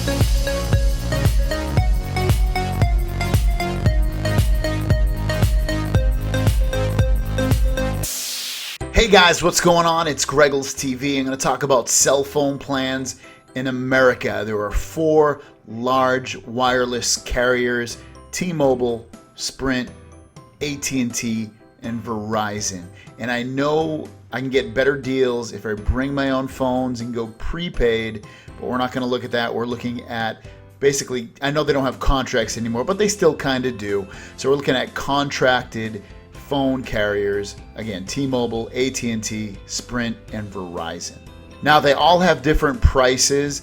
Hey guys, what's going on? It's GregglesTV. I'm going to talk about cell phone plans in America. There are 4 large wireless carriers: T-Mobile, Sprint, AT&T, and Verizon. And I know I can get better deals if I bring my own phones and go prepaid, but we're not going to look at that. We're looking at basically, I know they don't have contracts anymore, but they still kind of do. So we're looking at contracted phone carriers, again, T-Mobile, AT&T, Sprint, and Verizon. Now, they all have different prices,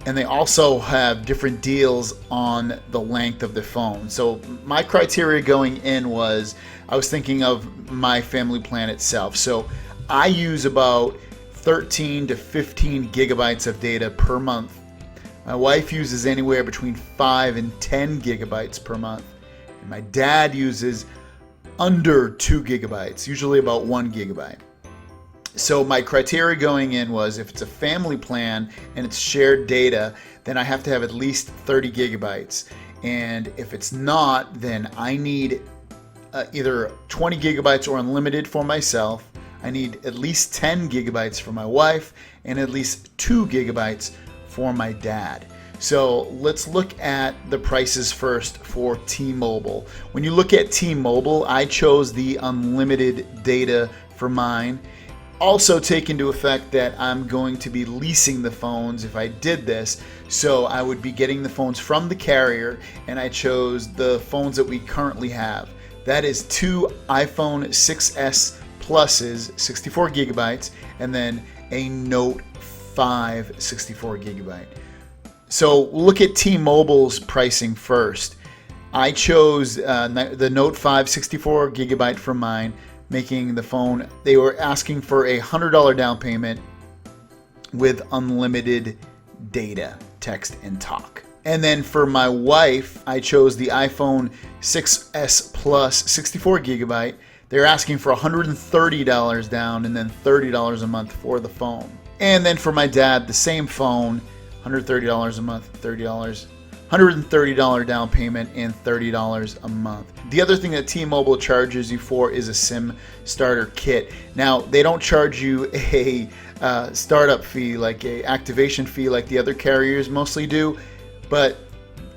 and they also have different deals on the length of the phone. So my criteria going in was, I was thinking of my family plan itself. So I use about 13 to 15 gigabytes of data per month. My wife uses anywhere between 5 and 10 gigabytes per month. And my dad uses under 2 gigabytes, usually about 1 gigabyte. So my criteria going in was, if it's a family plan and it's shared data, then I have to have at least 30 gigabytes. And if it's not, then I need either 20 gigabytes or unlimited for myself. I need at least 10 gigabytes for my wife and at least 2 gigabytes for my dad. So let's look at the prices first for T-Mobile. When you look at T-Mobile, I chose the unlimited data for mine. Also take into effect that I'm going to be leasing the phones if I did this. So I would be getting the phones from the carrier, and I chose the phones that we currently have. That is 2 iPhone 6s Pluses, 64 gigabytes, and then a Note 5, 64 gigabyte. So look at T-Mobile's pricing first. I chose the Note 5 64 gigabyte for mine, making the phone, they were asking for a $100 down payment with unlimited data, text, and talk. And then for my wife, I chose the iPhone 6s Plus 64 gigabyte. They're asking for $130 down and then $30 a month for the phone. And then for my dad, the same phone, $130 a month, $130 down payment, and $30 a month. The other thing that T-Mobile charges you for is a SIM starter kit. Now, they don't charge you a startup fee, like a activation fee like the other carriers mostly do, but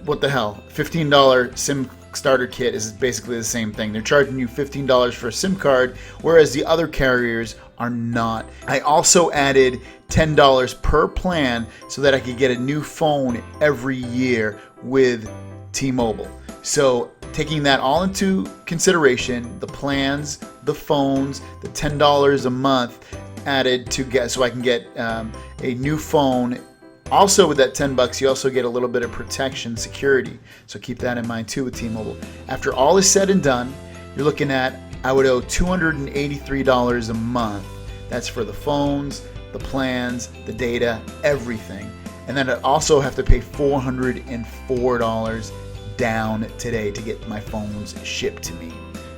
what the hell, $15 SIM starter kit is basically the same thing. They're charging you $15 for a SIM card, whereas the other carriers are not. I also added $10 per plan so that I could get a new phone every year with T-Mobile. So taking that all into consideration, the plans, the phones, the $10 a month added to get, so I can get a new phone. Also with that $10, you also get a little bit of protection, security. So keep that in mind too with T-Mobile. After all is said and done, you're looking at, I would owe $283 a month. That's for the phones, the plans, the data, everything. And then I also have to pay $404 down today to get my phones shipped to me.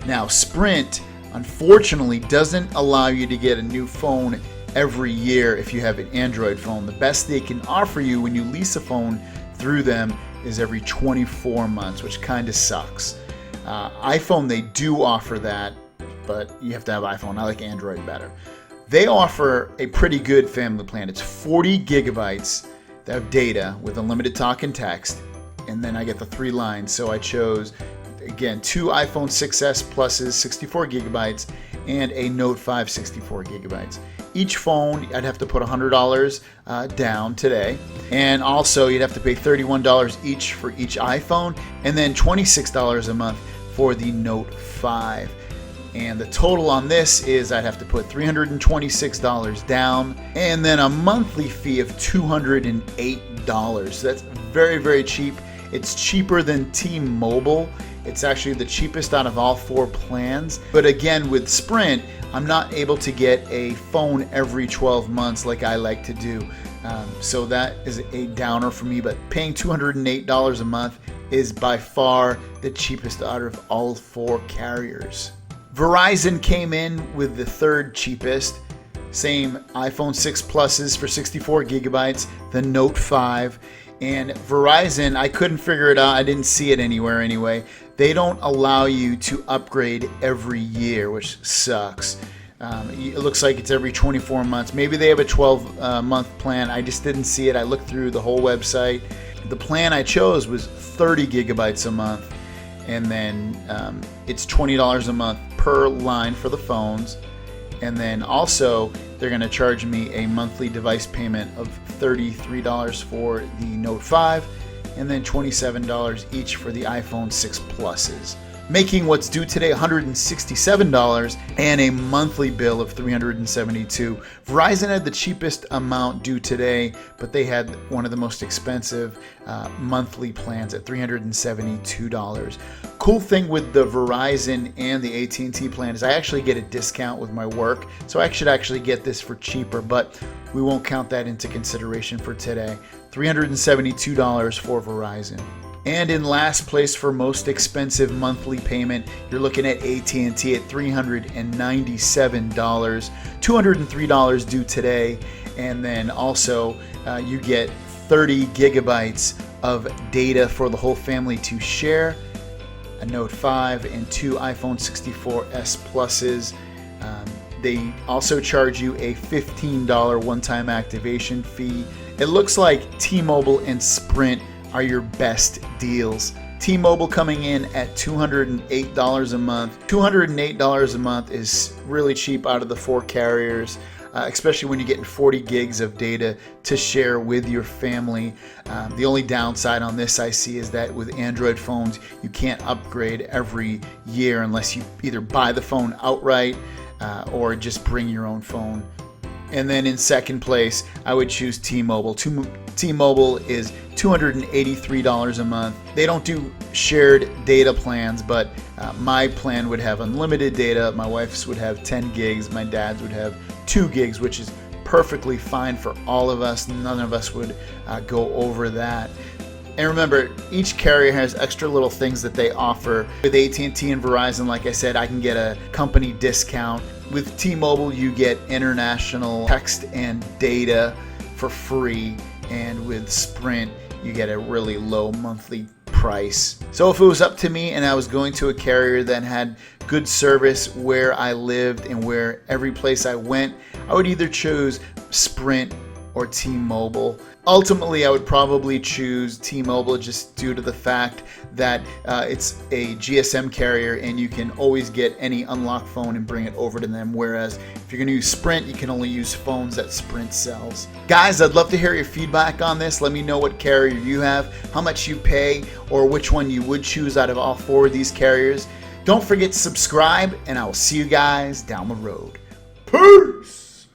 Now, Sprint, unfortunately, doesn't allow you to get a new phone every year if you have an Android phone. The best they can offer you when you lease a phone through them is every 24 months, which kind of sucks. iPhone, they do offer that, but you have to have iPhone. I like Android better. They offer a pretty good family plan. It's 40 gigabytes of data with unlimited talk and text, and then I get the 3 lines. So I chose, again, 2 iPhone 6s Pluses, 64 gigabytes, and a Note 5, 64 gigabytes. Each phone, I'd have to put $100 down today. And also, you'd have to pay $31 each for each iPhone, and then $26 a month for the Note 5. And the total on this is I'd have to put $326 down, and then a monthly fee of $208. So that's very, very cheap. It's cheaper than T-Mobile. It's actually the cheapest out of all 4 plans. But again, with Sprint, I'm not able to get a phone every 12 months like I like to do. So that is a downer for me, but paying $208 a month is by far the cheapest out of all 4 carriers. Verizon came in with the 3rd cheapest. Same iPhone 6 Pluses for 64 gigabytes, the Note 5, And Verizon, I couldn't figure it out. I didn't see it anywhere anyway. They don't allow you to upgrade every year, which sucks. It looks like it's every 24 months. Maybe they have a 12-month plan. I just didn't see it. I looked through the whole website. The plan I chose was 30 gigabytes a month. And then it's $20 a month per line for the phones. And then also they're going to charge me a monthly device payment of $33 for the Note 5 and then $27 each for the iPhone 6 Pluses, making what's due today $167 and a monthly bill of $372. Verizon had the cheapest amount due today, but they had one of the most expensive monthly plans at $372. Cool thing with the Verizon and the AT&T plan is I actually get a discount with my work, so I should actually get this for cheaper, but we won't count that into consideration for today. $372 for Verizon. And in last place for most expensive monthly payment, you're looking at AT&T at $397, $203 due today, and then also you get 30 gigabytes of data for the whole family to share, a Note 5 and 2 iPhone 64s Pluses. They also charge you a $15 one-time activation fee. It looks like T-Mobile and Sprint are your best deals. T-Mobile coming in at $208 a month. $208 a month is really cheap out of the four carriers, especially when you're getting 40 gigs of data to share with your family. The only downside on this I see is that with Android phones, you can't upgrade every year unless you either buy the phone outright or just bring your own phone. And then in second place, I would choose T-Mobile. T-Mobile is $283 a month. They don't do shared data plans, but my plan would have unlimited data. My wife's would have 10 gigs. My dad's would have 2 gigs, which is perfectly fine for all of us. None of us would go over that. And remember, each carrier has extra little things that they offer. With AT&T and Verizon, like I said, I can get a company discount. With T-Mobile, you get international text and data for free. And with Sprint, you get a really low monthly price. So if it was up to me and I was going to a carrier that had good service where I lived and where every place I went, I would either choose Sprint or T-Mobile. Ultimately, I would probably choose T-Mobile just due to the fact that it's a GSM carrier and you can always get any unlocked phone and bring it over to them. Whereas if you're going to use Sprint, you can only use phones that Sprint sells. Guys, I'd love to hear your feedback on this. Let me know what carrier you have, how much you pay, or which one you would choose out of all four of these carriers. Don't forget to subscribe, and I will see you guys down the road. Peace!